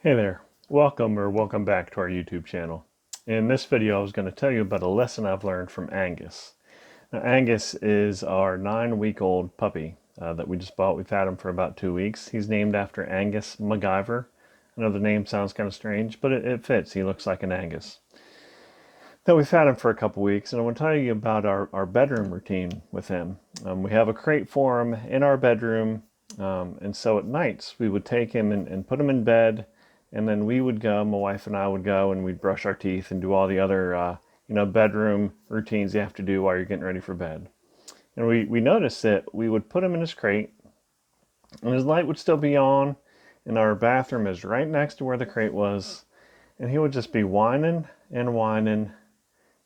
Hey there, welcome back to our YouTube channel. In this video I was going to tell you about a lesson I've learned from Angus. Now, Angus is our 9-week-old puppy that we just bought. We've had him for about 2 weeks. He's named after Angus MacGyver. I know the name sounds kind of strange, but it fits. He looks like an Angus. Now we've had him for a couple weeks, and I want to tell you about our bedroom routine with him. We have a crate for him in our bedroom, and so at nights we would take him and put him in bed. And then we would go, my wife and I would go, and we'd brush our teeth and do all the other, bedroom routines you have to do while you're getting ready for bed. And we noticed that we would put him in his crate, and his light would still be on, and our bathroom is right next to where the crate was, and he would just be whining and whining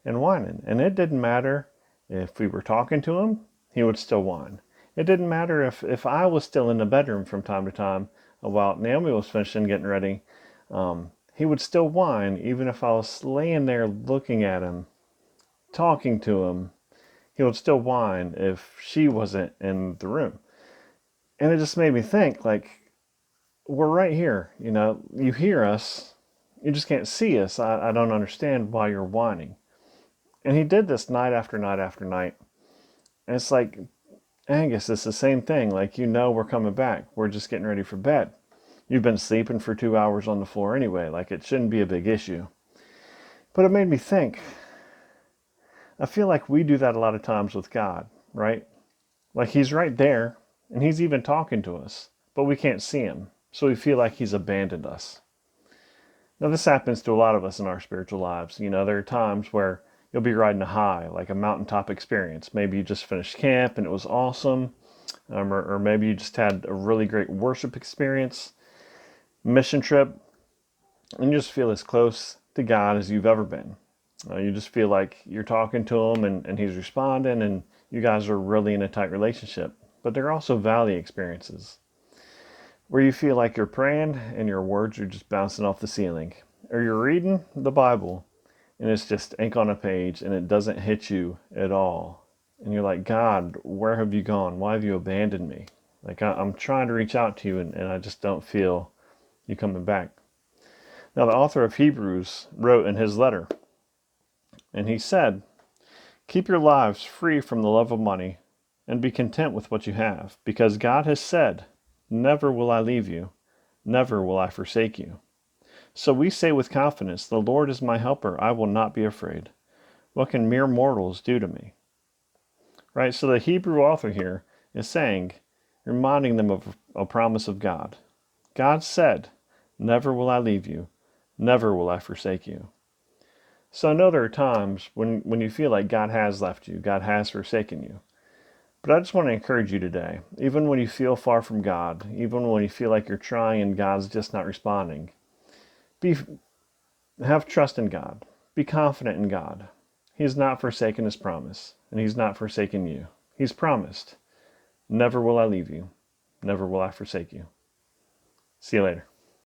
and whining. And it didn't matter if we were talking to him, he would still whine. It didn't matter if I was still in the bedroom from time to time while Naomi was finishing getting ready. He would still whine even if I was laying there looking at him, talking to him. He would still whine if she wasn't in the room. And it just made me think, like, we're right here. You hear us, you just can't see us. I don't understand why you're whining. And he did this night after night after night. And it's like, Angus, it's the same thing. Like, we're coming back. We're just getting ready for bed. You've been sleeping for 2 hours on the floor anyway. Like, it shouldn't be a big issue. But it made me think. I feel like we do that a lot of times with God, right? Like, he's right there, and he's even talking to us, but we can't see him. So we feel like he's abandoned us. Now, this happens to a lot of us in our spiritual lives. There are times where you'll be riding a high, like a mountaintop experience. Maybe you just finished camp and it was awesome. Or maybe you just had a really great worship experience, mission trip, and you just feel as close to God as you've ever been. You just feel like you're talking to him and he's responding, and you guys are really in a tight relationship. But there are also valley experiences where you feel like you're praying and your words are just bouncing off the ceiling. Or you're reading the Bible and it's just ink on a page and it doesn't hit you at all. And you're like, God, where have you gone? Why have you abandoned me? Like, I'm trying to reach out to you and I just don't feel you coming back. Now, the author of Hebrews wrote in his letter, and he said, keep your lives free from the love of money and be content with what you have, because God has said, never will I leave you, never will I forsake you. So we say with confidence, the Lord is my helper, I will not be afraid. What can mere mortals do to me? Right? So the Hebrew author here is saying, reminding them of a promise of God. God said, never will I leave you, never will I forsake you. So I know there are times when you feel like God has left you, God has forsaken you. But I just want to encourage you today, even when you feel far from God, even when you feel like you're trying and God's just not responding, have trust in God. Be confident in God. He has not forsaken his promise, and he's not forsaken you. He's promised, never will I leave you, never will I forsake you. See you later.